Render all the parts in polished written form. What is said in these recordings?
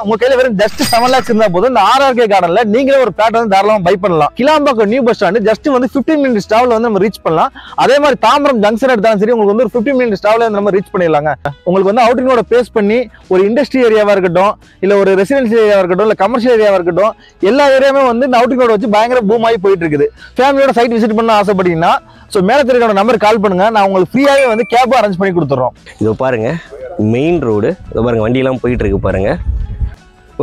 உங்க கையில வெறும் ஜஸ்ட் 7 lakhs இருந்தா போதும் இந்த ஆர்ஆர்கே கார்டன்ல நீங்களே ஒரு பிளாட் வந்து தாராளமா பை பண்ணலாம். Kilambakkam new bus stand just வந்து 15 minutes டிராவல் வந்து நம்ம ரீச் பண்ணலாம். அதே மாதிரி தாம்பரம் ஜங்ஷன் எடுத்தாலும் சரி உங்களுக்கு வந்து ஒரு 15 minutes டிராவல் வந்து நம்ம ரீச் பண்ணிடலாங்க. உங்களுக்கு வந்து அவுட்டிங் ரோட பேஸ் பண்ணி ஒரு இண்டஸ்ட்ரி ஏரியாவா இருக்கட்டும், இல்ல ஒரு ரெசிடென்சியல் ஏரியாவா இருக்கட்டும், இல்ல கமர்ஷியல் ஏரியாவா இருக்கட்டும், எல்லா ஏரியாவுமே வந்து இந்த அவுட்டிங் ரோட வச்சு பயங்கர பூம் ஆகி போயிட்டு இருக்குது. ஃபேமிலியோட சைட் விசிட் பண்ண ஆசைப்பட்டீங்கன்னா மேல தெரியுற நம்பர் கால் பண்ணுங்க, நான் உங்களுக்கு ஃப்ரீயாவே வந்து கேப் அரேஞ்ச் பண்ணி கொடுத்துறோம். இதோ பாருங்க மெயின் ரோடு, இதோ பாருங்க வண்டியெல்லாம் போயிட்டு இருக்கு பாருங்க.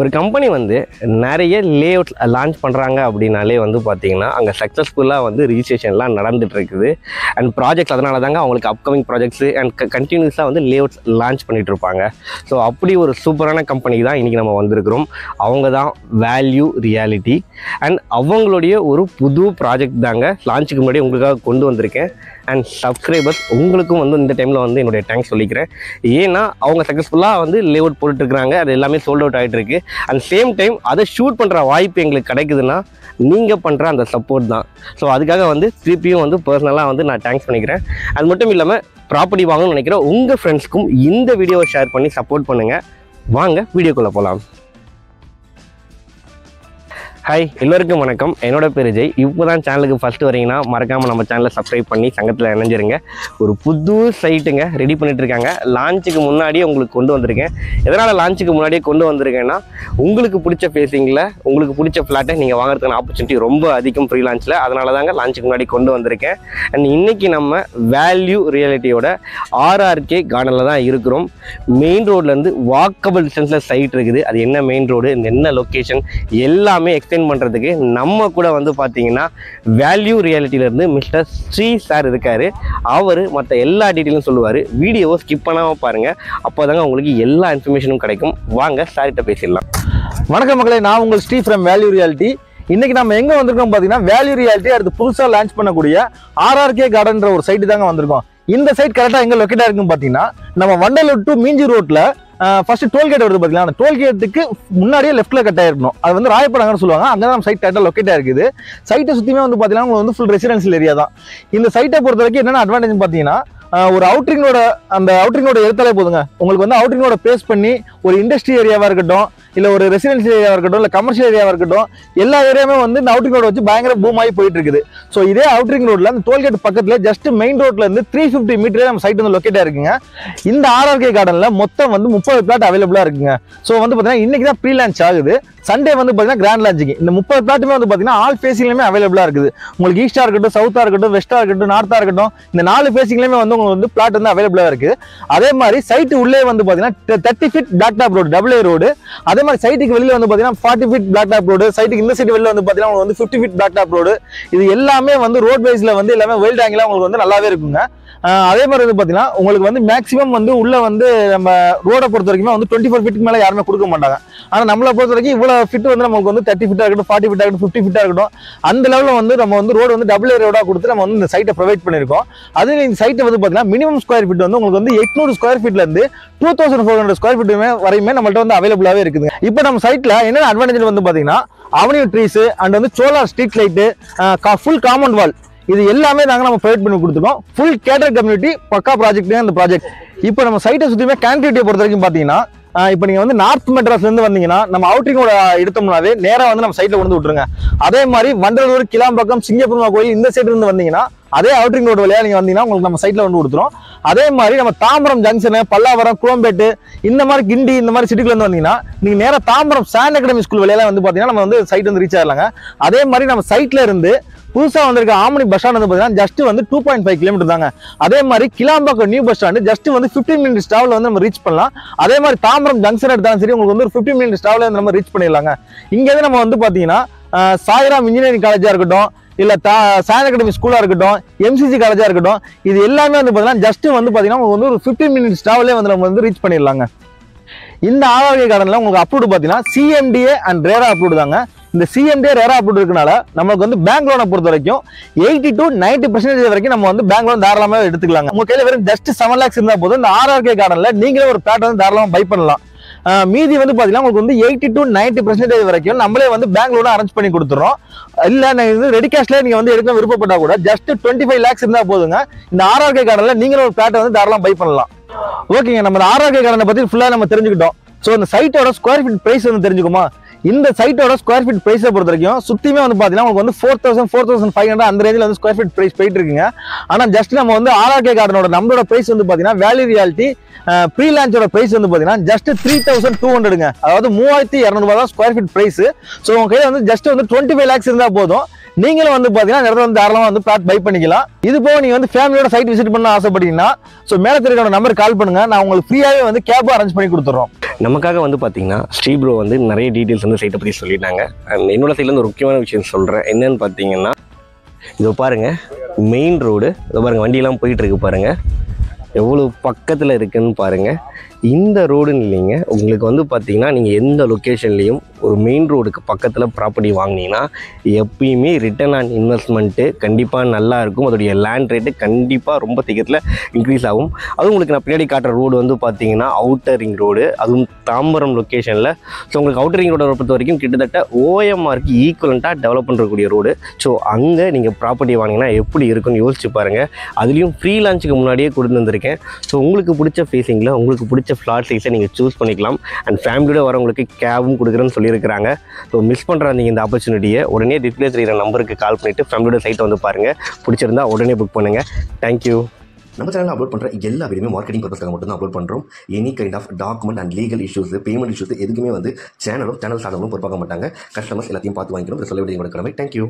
ஒரு கம்பெனி வந்து நிறைய லேஅவுட் லான்ச் பண்ணுறாங்க அப்படின்னாலே வந்து பார்த்தீங்கன்னா அங்கே சக்ஸஸ்ஃபுல்லாக வந்து ரிஜிஸ்ட்ரேஷன்லாம் நடந்துட்டு இருக்குது. அண்ட் ப்ராஜெக்ட்ஸ் அதனால தாங்க அவங்களுக்கு அப்கமிங் ப்ராஜெக்ட்ஸு அண்ட் கண்டினியூஸாக வந்து லேஅவுட்ஸ் லான்ச் பண்ணிட்டு இருப்பாங்க. ஸோ அப்படி ஒரு சூப்பரான கம்பெனி தான் இன்றைக்கி நம்ம வந்திருக்கிறோம். அவங்க தான் வேல்யூ ரியாலிட்டி. அண்ட் அவங்களுடைய ஒரு புது ப்ராஜெக்ட் தாங்க லான்ச்சுக்கு முன்னாடி உங்களுக்காக கொண்டு வந்திருக்கேன். அண்ட் சப்ஸ்கிரைபர்ஸ் உங்களுக்கும் வந்து இந்த டைமில் வந்து என்னுடைய தேங்க்ஸ் சொல்லிக்கிறேன். ஏன்னா அவங்க சக்ஸஸ்ஃபுல்லாக வந்து லேஅவுட் போட்டுட்ருக்குறாங்க, அது எல்லாமே சோல்ட் அவுட் ஆகிட்டு இருக்கு. அண்ட் சேம் டைம் அதை ஷூட் பண்ணுற வாய்ப்பு எங்களுக்கு கிடைக்குதுன்னா நீங்கள் பண்ணுற அந்த சப்போர்ட் தான். ஸோ அதுக்காக வந்து திருப்பியும் வந்து பர்சனலாக வந்து நான் தேங்க்ஸ் பண்ணிக்கிறேன். அது மட்டும் இல்லாமல் ப்ராப்பர்ட்டி வாங்கணும்னு நினைக்கிற உங்கள் ஃப்ரெண்ட்ஸ்க்கும் இந்த வீடியோவை ஷேர் பண்ணி சப்போர்ட் பண்ணுங்கள். வாங்க வீடியோக்குள்ளே போகலாம். ஹாய், எல்லோருக்கும் வணக்கம். என்னோட பேர் ஜெய். இப்போ தான் சேனலுக்கு ஃபஸ்ட்டு வரீங்கன்னா மறக்காமல் நம்ம சேனலை சப்ஸ்கிரைப் பண்ணி சங்கத்தில் இணைஞ்சிருங்க. ஒரு புது சைட்டுங்க ரெடி பண்ணிகிட்ருக்காங்க. லான்ச்சுக்கு முன்னாடியே உங்களுக்கு கொண்டு வந்திருக்கேன். எதனால் லான்ச்சுக்கு முன்னாடியே கொண்டு வந்திருக்கேன்னா உங்களுக்கு பிடிச்ச ஃபேஸிங்கில் உங்களுக்கு பிடிச்ச ஃப்ளாட்டை நீங்கள் வாங்குறதுக்கான ஆப்பர்ச்சுனிட்டி ரொம்ப அதிகம் ஃப்ரீ லான்ச்சில். அதனால தாங்க லான்ச்சுக்கு முன்னாடி கொண்டு வந்திருக்கேன். அண்ட் இன்றைக்கி நம்ம வேல்யூ ரியாலிட்டியோட ஆர்ஆர்கே கார்டனில் தான் இருக்கிறோம். மெயின் ரோட்லேருந்து வாக்கபிள் டிஸ்டன்ஸில் சைட் இருக்குது. அது என்ன மெயின் ரோடு, என்ன லொக்கேஷன் எல்லாமே எக்ஸ்பிளைன் பண்றதுக்கு நம்ம கூட வந்து பாத்தீங்கன்னா வேல்யூ ரியாலிட்டில இருந்து மிஸ்டர் ஸ்ரீ சார் இருக்காரு. அவரு மற்ற எல்லா டீட்டெயிலும் சொல்லுவாரு. வீடியோவை ஸ்கிப் பண்ணாம பாருங்க, அப்போதாங்க உங்களுக்கு எல்லா இன்ஃபர்மேஷனும் கிடைக்கும். வாங்க சார்கிட்ட பேசிடலாம். வணக்கம் மக்களே, நான் உங்கள் ஸ்ரீ ஃப்ரம் வேல்யூ ரியாலிட்டி. இன்னைக்கு நம்ம எங்க வந்திருக்கோம் பாத்தீங்கன்னா வேல்யூ ரியாலிட்டி அடுத்து புதுசா லான்ச் பண்ணக்கூடிய ஆர்ஆர்கே கார்டன்ற ஒரு சைட்டு தாங்க வந்திருக்கோம். இந்த சைட் கரெக்டா எங்க லொக்கேட்டா இருக்குன்னு பாத்தீங்கன்னா நம்ம வண்டலூர் டு மீஞ்சி ரோட்ல ஃபர்ஸ்ட் டோல்கேட் வருது பாத்தீங்கன்னா, அந்த டோல்கேட்டுக்கு முன்னாடியே லெஃப்ட்ல கட் ஆயிருக்கணும். அது வந்து ராயப்படாங்கன்னு சொல்லுவாங்க. அங்கதான் நம்ம சைட் கரெக்டா லொக்கேட்டா இருக்குது. சைட்டை சுத்தியுமே வந்து பாத்தீங்கன்னா உங்களுக்கு வந்து ஃபுல் ரெசிடென்சியல் ஏரியா தான். இந்த சைட்டை பொறுத்த வரைக்கும் என்னென்ன அட்வான்டேஜ் பாத்தீங்கன்னா, ஒரு அவுட்ரிங்கோட எடுத்தாலே போதுங்க. உங்களுக்கு வந்து அவுட்ரிங்கோட பேஸ் பண்ணி ஒரு இண்டஸ்ட்ரி ஏரியாவா இருக்கட்டும், இல்ல ஒரு ரெசிடென்சியல் ஏரியாவா இருக்கட்டும், இல்ல கமர்ஷியல் ஏரியாவா இருக்கட்டும், எல்லா ஏரியாவுமே வந்து இந்த அவுட்ரிங் ரோட வச்சு பயங்கர பூம் ஆகி போயிட்டு இருக்குது. ஸோ இதே அவுட்ரிங் ரோட்ல அந்த டோல்கேட் பக்கத்துல ஜஸ்ட் மெயின் ரோட்ல இருந்து 350 மீட்டரே நம்ம சைட் வந்து லொக்கேட்டா இருக்குங்க. இந்த ஆர்ஆர்கே கார்டன்ல மொத்தம் வந்து 30 பிளாட் அவைலபிளா இருக்குங்க. ஸோ வந்து பாத்தீங்கன்னா இன்னைக்கு தான் ப்ரீ லான்ச் ஆகுது. சண்டே வந்து பாத்தீங்கன்னா கிராண்ட் லான்ச்சிங். இந்த 30 பிளாட்டுமே வந்து பாத்தீங்கன்னா ஆல் ஃபேசிங்லயுமே அவைலபிளா இருக்குது. உங்களுக்கு ஈஸ்டா இருக்கட்டும், சவுத்தா இருக்கட்டும், வெஸ்டா இருக்கட்டும், நார்த்தா இருக்கட்டும், இந்த 4 ஃபேசிங்லயுமே வந்து உங்களுக்கு வந்து பிளாட் வந்து அவைலபிளா இருக்கு. அதே மாதிரி சைட் உள்ளே வந்து பாத்தீங்கன்னா 30 feet block top road, AA road. அதே மாதிரி சைட்டுக்கு வெளியில வந்து பாத்தீங்கன்னா 40 ஃபீட் பிளாக் டாப் ரோடு. சைட்டுக்கு இந்த சைடு வெளியில வந்து பாத்தீங்கன்னா உங்களுக்கு வந்து 50 ஃபீட் பிளாக் டாப் ரோடு. இது எல்லாமே வந்து ரோட் வைஸ்ல வந்து எல்லாமே வெல்ட் ஆங்கிலா உங்களுக்கு வந்து நல்லாவே இருக்குங்க. அதே மாதிரி வந்து பாத்தீங்கன்னா உங்களுக்கு வந்து மேக்ஸிமம் வந்து உள்ள வந்து நம்ம ரோட பொறுத்த வரைக்கும் வந்து 24 ஃபீட்டுக்கு மேல யாருமே கொடுக்க மாட்டாங்க. ஆனா நம்மளை பொறுத்த வரைக்கும் இவ்வளவு ஃபிட் வந்து நமக்கு வந்து 30 ஃபீட்டா இருக்கட்டும், 40 ஃபீட்டா இருக்கட்டும், 50 ஃபீட்டா இருக்கட்டும், அந்த லெவலில் வந்து நம்ம வந்து ரோடு வந்து AA ரோடா கொடுத்து நம்ம வந்து இந்த சைட்டை ப்ரொவைட் பண்ணிருக்கோம். அது இந்த சைட்டை வந்து பாத்தீங்கன்னா மினிமம் ஸ்கொயர் ஃபீட் வந்து உங்களுக்கு வந்து 800 ஸ்கொயர் ஃபீட்ல இருந்து 2400 ஸ்கொயர் ஃபீட் வரையுமே நம்மள்ட்ட வந்து அவைலபிளாவே இருக்குது. இப்போ நம்ம சைட்ல என்னென்ன அட்வான்டேஜ் வந்து பாத்தீங்கன்னா அவென்யூ ட்ரீஸ் அண்ட் வந்து solar street light, full compound wall, இது எல்லாமே நாங்க நம்ம ப்ரொவைட் பண்ணி கொடுத்துருக்கோம். ஃபுல் கேட்டர் கம்யூனிட்டி பக்கா ப்ராஜெக்ட் அந்த ப்ராஜெக்ட். இப்போ நம்ம சைட்டை சுத்தியுமே கனெக்டிவிட்டியை பொறுத்த வரைக்கும் பாத்தீங்கன்னா இப்போ நீங்க வந்து நார்த் மெட்ராஸ்ல இருந்து வந்தீங்கன்னா நம்ம அவுட்டிங்கோட எடுத்தோம்னாவே நேரா வந்து நம்ம சைட்ல கொண்டு விட்டுருங்க. அதே மாதிரி வண்டலூர், கிளாம்பாக்கம், சிங்கப்பூர்மா கோயில் இந்த சைடு இருந்து வந்தீங்கன்னா அதே அவுட்டிங் ரோடு வழியா நீங்க வந்தீங்கன்னா உங்களுக்கு நம்ம சைட்ல வந்து கொடுத்துரும். அதே மாதிரி நம்ம தாம்பரம் ஜங்ஷன், பல்லாவரம், குளம்பேட்டு, இந்த மாதிரி கிண்டி, இந்த மாதிரி சிட்டிக்குள்ள இருந்து வந்தீங்கன்னா நீங்க நேரா தாம்பரம் சாண்ட் அகாடமி ஸ்கூல் வழியா வந்து பாத்தீங்கன்னா நம்ம வந்து சைட் வந்து ரீச் ஆகலாங்க. அதே மாதிரி நம்ம சைட்ல இருந்து புதுசா வந்திருக்க ஆமணி பஸ் ஸ்டாண்ட் வந்து பாத்தீங்கன்னா ஜஸ்ட் வந்து 2.5 கிலோமீட்டர் தாங்க. அதே மாதிரி Kilambakkam new bus stand just வந்து 15 minutes டிராவல் வந்து நம்ம ரீச் பண்ணலாம். அதே மாதிரி தாம்பரம் ஜங்ஷன் எடுத்தாலும் சரி உங்களுக்கு வந்து ஒரு 15 minutes டிராவல் வந்து நம்ம ரீச் பண்ணிடலாங்க. இங்க இருந்து நம்ம வந்து பாத்தீங்கன்னா சாய்ராம் இன்ஜினியரிங் காலேஜா இருக்கட்டும், இல்ல சாண்ட் அகாடமி ஸ்கூலா இருக்கட்டும், MCC காலேஜா இருக்கட்டும், இது எல்லாமே வந்து பாத்தீங்கன்னா ஜஸ்ட் வந்து பாத்தீங்கன்னா உங்களுக்கு வந்து ஒரு 15 minutes டிராவலே வந்து நம்ம வந்து ரீச் பண்ணிடலாங்க. இந்த ஆர்ஆர்கே கார்டன்ல உங்களுக்கு அப்ரூவ்டு பாத்தீங்கன்னா CMDA அண்ட் ரேரா அப்ரூவ்டு தாங்க. இந்த CMDA ரேரா அப்ரூவ் இருக்கனால நமக்கு வந்து பேங்க் லோனை பொறுத்த வரைக்கும் 80 to 90% வரைக்கும் நம்ம வந்து பேங்க் லோன் தாராளமா எடுத்துக்கலாங்க. உங்க கையில வெறும் ஜஸ்ட் 7 lakhs இருந்தா போதும் இந்த ஆர்ஆர்கே கார்டன்ல நீங்களே ஒரு பிளாட் வந்து தாராளமா பை பண்ணலாம். மீதி வந்து பாத்தீங்கன்னா உங்களுக்கு வந்து 80 to 90% வரைக்கும் நம்மளே வந்து பேங்க் லோன் அரேஞ்ச் பண்ணி கொடுத்துறோம். இல்ல நீங்க ரெடி கேஷ்ல நீங்க வந்து எடுக்க விருப்பப்பட்டா கூட ஜஸ்ட் 25 lakhs இருந்தா போதுங்க இந்த ஆர்ஆர்கே கார்டன்ல நீங்களே ஒரு பிளாட் வந்து தாராளமா பை பண்ணலாம். ஓகேங்க, நம்ம ஆர்ஆர்கே கார்டனை பத்தி ஃபுல்லா நம்ம தெரிஞ்சுக்கிட்டோம். ஸோ இந்த சைட்டோட ஸ்கொயர் ஃபீட் பிரைஸ் வந்து தெரிஞ்சுக்குமா? இந்த சைட்டோட ஸ்கொயர் ஃபீட் பிரைஸை பொறுத்த வரைக்கும் சுத்தியுமே வந்து பாத்தீங்கன்னா உங்களுக்கு வந்து 4,500 அந்த ரேஞ்சில் வந்து ஸ்கொயர் ஃபீட் பிரைஸ் போயிட்டு இருக்குங்க. ஆனா ஜஸ்ட் நம்ம வந்து ஆர்ஆர்கே கார்டனோட நம்மளோட பிரைஸ் வந்து பாத்தீங்கன்னா வேல்யூ ரியாலிட்டி ப்ரீ லான்ச்சோட பிரைஸ் வந்து பாத்தீங்கன்னா ஜஸ்ட் 3,200ங்க. அதாவது 3,200 தான் ஸ்கொயர் ஃபீட் பிரைஸ். ஸோ உங்க கையில வந்து ஜஸ்ட் வந்து 25 lakhs இருந்தா போதும், நீங்களும் வந்து பாத்தீங்கன்னா இந்த இடத்துல வந்து தாராளமா வந்து பிளாட் பை பண்ணிக்கலாம். இது போக நீங்க வந்து ஃபேமிலியோட சைட் விசிட் பண்ண ஆசைப்பட்டீங்கன்னா ஸோ மேல தெரியுற நம்பர் கால் பண்ணுங்க, நான் உங்களுக்கு ஃப்ரீயாவே வந்து கேப் அரேஞ்ச் பண்ணி கொடுத்துறோம். நமக்காக வந்து பார்த்தீங்கன்னா ஸ்ரீ ப்ரோ வந்து நிறைய டீட்டெயில்ஸ் வந்து சைட்டை பற்றி சொல்லிட்டாங்க. அண்ட் என்னோட சைட்லேருந்து ஒரு முக்கியமான விஷயம் சொல்கிறேன். என்னன்னு பார்த்தீங்கன்னா இதோ பாருங்கள், மெயின் ரோடு இதோ பாருங்கள், வண்டியெல்லாம் போயிட்டுருக்கு பாருங்கள், எவ்வளோ பக்கத்தில் இருக்குன்னு பாருங்கள். இந்த ரோடுன்னு இல்லைங்க, உங்களுக்கு வந்து பார்த்தீங்கன்னா நீங்கள் எந்த லொக்கேஷன்லேயும் ஒரு மெயின் ரோடுக்கு பக்கத்தில் ப்ராப்பர்ட்டி வாங்கினீங்கன்னா எப்பயுமே ரிட்டர்ன் ஆன் இன்வெஸ்ட்மெண்ட்டு கண்டிப்பாக நல்லா இருக்கும். அதோடைய லேண்ட் ரேட்டு கண்டிப்பாக ரொம்ப சீக்கிரத்தில் இன்க்ரீஸ் ஆகும். அதுவும் உங்களுக்கு நான் பின்னாடி காட்டுற ரோடு வந்து பார்த்தீங்கன்னா அவுட்டர் ரிங் ரோடு, அதுவும் தாம்பரம் லொக்கேஷனில். ஸோ உங்களுக்கு அவுட்டர் ரிங் ரோடை பொறுத்த வரைக்கும் கிட்டத்தட்ட ஓஎம்ஆருக்கு ஈக்குவலண்ட்டாக டெவலப் பண்ணுறக்கூடிய ரோடு. ஸோ அங்கே நீங்கள் ப்ராப்பர்ட்டி வாங்கினீங்கன்னா எப்படி இருக்குன்னு யோசிச்சு பாருங்கள். அதுலேயும் ஃப்ரீ லான்ச்சுக்கு முன்னாடியே கொண்டு வந்திருக்கேன். ஸோ உங்களுக்கு பிடிச்ச ஃபேஸிங்கில் உங்களுக்கு பிடிச்ச ஃப்ளாட் சைஸை நீங்கள் சூஸ் பண்ணிக்கலாம். அண்ட் ஃபேமிலியோட வரவங்களுக்கு கேபும் கொடுக்குறேன்னு சொல்லியிருக்கிறாங்க. ஸோ மிஸ் பண்ணுறாதீங்க இந்த ஆப்பர்ச்சுனிட்டியை. உடனே டிஸ்பிளே தெரிகிற நம்பருக்கு கால் பண்ணிவிட்டு ஃபேமிலியோட சைட்டை வந்து பாருங்கள். பிடிச்சிருந்தா உடனே புக் பண்ணுங்கள். தேங்க்யூ. நம்ம சேனலில் அப்லோட் பண்ணுற எல்லா வீடியோமே மார்க்கெட்டிங் பர்பஸ்க்காக மட்டும் தான் அப்லோட் பண்ணுறோம். Any kind of document and legal issues, payment issues எதுக்குமே வந்து சேனல் சார்ந்தவங்களும் பொறுப்பாக மாட்டாங்க. கஸ்டமர்ஸ் எல்லாத்தையும் பார்த்து வாங்கிக்கணும். சொல்ல வேண்டிய கடமை. தேங்க்யூ.